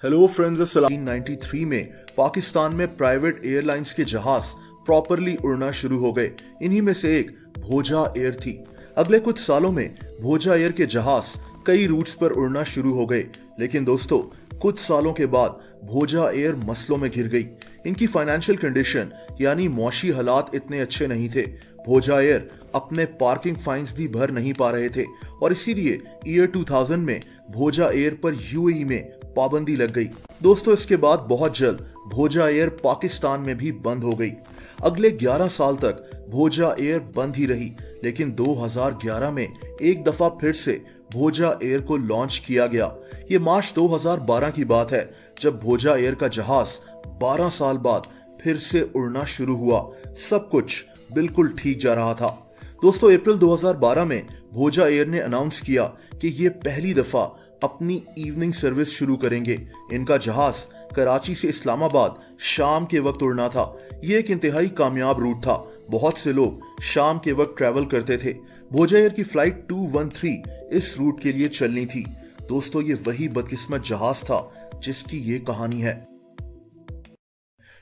Hello friends, 1993 में पाकिस्तान में private airlines के जहाज प्रॉपरली उड़ना शुरू हो गए। इन्हीं में से एक भोजा एयर थी। अगले कुछ सालों में भोजा एयर के जहाज कई रूट्स पर उड़ना शुरू हो गए, लेकिन दोस्तों कुछ सालों के बाद भोजा एयर मसलों में घिर गई। इनकी फाइनेंशियल कंडीशन यानी मौशी हालात इतने अच्छे नहीं थे। भोजा एयर अपने पार्किंग फाइन्स भी भर नहीं पा रहे थे और इसीलिए ईयर 2000 में भोजा एयर पर यूएई में पाबंदी लग गई। दोस्तों इसके बाद बहुत जल्द भोजा एयर पाकिस्तान में भी बंद हो गई। अगले 11 साल तक भोजा एयर बंद ही रही, लेकिन 2011 में एक दफा फिर से भोजा एयर को लॉन्च किया गया। ये मार्च 2012 की बात है, जब भोजा एयर का जहाज 12 साल बाद फिर से उड़ना शुरू हुआ। सब कुछ बिल्कुल ठीक जा रहा था। दोस्तों अप्रैल 2012 में भोजा एयर ने अनाउंस किया कि ये पहली दफा अपनी इवनिंग सर्विस शुरू करेंगे। इनका जहाज कराची से इस्लामाबाद शाम के वक्त उड़ना था। ये एक इंतहाई कामयाब रूट था। बहुत से लोग शाम के वक्त ट्रैवल करते थे। भोजा एयर की फ्लाइट 213 इस रूट के लिए चलनी थी। दोस्तों ये वही बदकिस्मत जहाज था जिसकी ये कहानी है।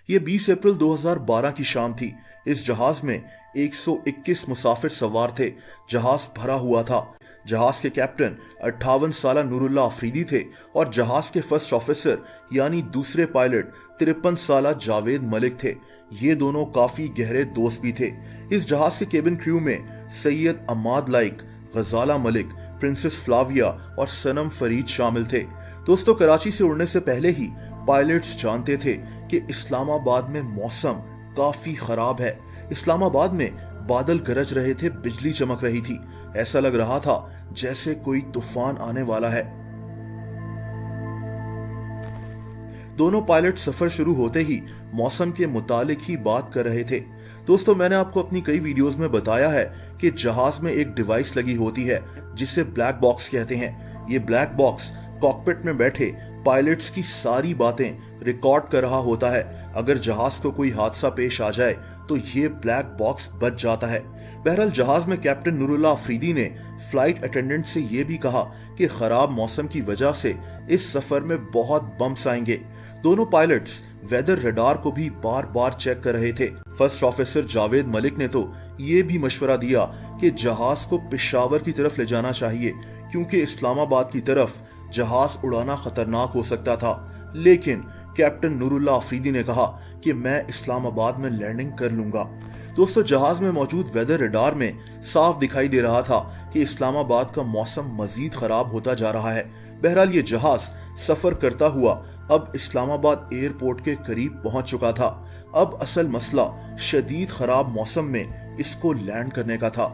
ये 20 अप्रैल 2012 की शाम थी। इस जहाज में 121 मुसाफिर सवार थे। जहाज भरा हुआ था। जहाज के कैप्टन 58 साला नूरुल्लाह अफरीदी थे और जहाज के फर्स्ट ऑफिसर यानी दूसरे पायलट 53 साला जावेद मलिक थे। ये दोनों काफी गहरे दोस्त भी थे। इस जहाज के केबिन क्रू में सैयद अमाद लाइक, गजाला मलिक, प्रिंसेस फ्लाविया और सनम फरीद शामिल थे। दोस्तों कराची से उड़ने से पहले ही पायलट्स जानते थे कि इस्लामाबाद में मौसम काफी खराब है। इस्लामाबाद में बादल गरज रहे थे, बिजली चमक रही थी। ऐसा लग रहा था जैसे कोई तूफान आने वाला है। दोनों पायलट सफर शुरू होते ही मौसम के मुतालिक ही बात कर रहे थे। दोस्तों मैंने आपको अपनी कई वीडियोस में बताया है कि जहाज में एक डिवाइस लगी होती है जिसे ब्लैक बॉक्स कहते हैं। ये ब्लैक बॉक्स कॉकपिट में बैठे पायलट्स की सारी बातें रिकॉर्ड कर रहा होता है। अगर जहाज को कोई हादसा पेश आ जाए तो ये ब्लैक बॉक्स बच जाता है। बहरहाल जहाज में कैप्टन नूरुल्लाह अफरीदी ने फ्लाइट अटेंडेंट से यह भी कहा कि खराब मौसम की वजह से इस सफर में बहुत बम्प्स आएंगे। दोनों पायलट्स वेदर रडार को भी बार बार चेक कर रहे थे। फर्स्ट ऑफिसर जावेद मलिक ने तो ये भी मशवरा दिया कि जहाज को पेशावर की तरफ ले जाना चाहिए, क्योंकि इस्लामाबाद की तरफ जहाज उड़ाना खतरनाक हो सकता था। लेकिन कैप्टन नूरुल्लाह अफरीदी ने कहा कि मैं इस्लामाबाद में लैंडिंग कर लूंगा। दोस्तों जहाज में मौजूद वेदर रडार में साफ दिखाई दे रहा था कि इस्लामाबाद का मौसम मजीद खराब होता जा रहा है। बहरहाल ये जहाज सफर करता हुआ अब इस्लामाबाद एयरपोर्ट के करीब पहुंच चुका था। अब असल मसला शदीद खराब मौसम में इसको लैंड करने का था।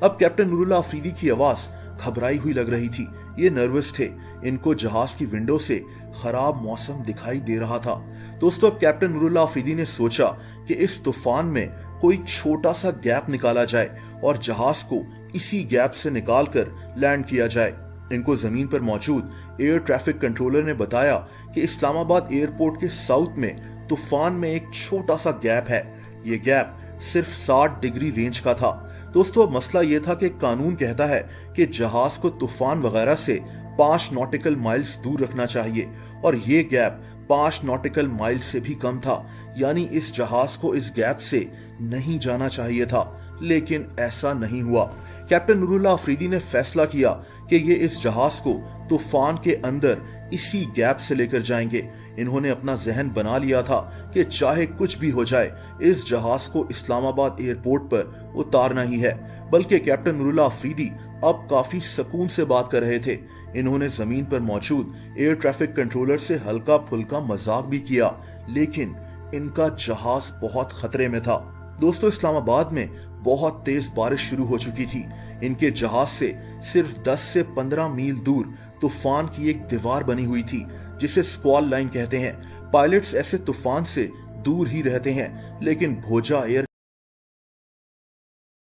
अब कैप्टन नूरुल्लाह अफरीदी की आवाज घबराई हुई लग रही थी। ये नर्वस थे। इनको जहाज की विंडो से खराब मौसम दिखाई दे रहा था। दोस्तों अब कैप्टन नूरुल्लाह अफरीदी ने सोचा कि इस तूफान में कोई छोटा सा गैप निकाला जाए और जहाज को इसी गैप से निकालकर लैंड किया जाए। इनको जमीन पर मौजूद एयर ट्रैफिक कंट्रोलर ने बताया कि इस्लामाबाद एयरपोर्ट के साउथ में तूफान में एक छोटा सा गैप है। ये गैप सिर्फ 60 डिग्री रेंज का था। दोस्तों मसला यह था कि कानून कहता है कि जहाज को तूफान वगैरह से 5 नॉटिकल माइल्स दूर रखना चाहिए और ये गैप 5 नॉटिकल माइल्स से भी कम था। यानी इस जहाज को इस गैप से नहीं जाना चाहिए था, लेकिन ऐसा नहीं हुआ। कैप्टन नूरुल्लाह अफरीदी ने फैसला किया कि ये इस जहाज को तूफान के अंदर इसी गैप से लेकर जाएंगे। इन्होंने अपना जहन बना लिया था कि चाहे कुछ भी हो जाए इस जहाज को इस्लामाबाद एयरपोर्ट पर उतारना ही है। बल्कि कैप्टन नूरुल्लाह अफरीदी अब काफी सुकून से बात कर रहे थे। इन्होंने जमीन पर मौजूद एयर ट्रैफिक कंट्रोलर से हल्का फुल्का मजाक भी किया, लेकिन इनका जहाज बहुत खतरे में था। दोस्तों इस्लामाबाद में बहुत तेज बारिश शुरू हो चुकी थी। इनके जहाज से सिर्फ 10 से 15 मील दूर तूफान की एक दीवार बनी हुई थी जिसे स्क्वॉल लाइन कहते हैं। पायलट्स ऐसे तूफान से दूर ही रहते हैं, लेकिन भोजा एयर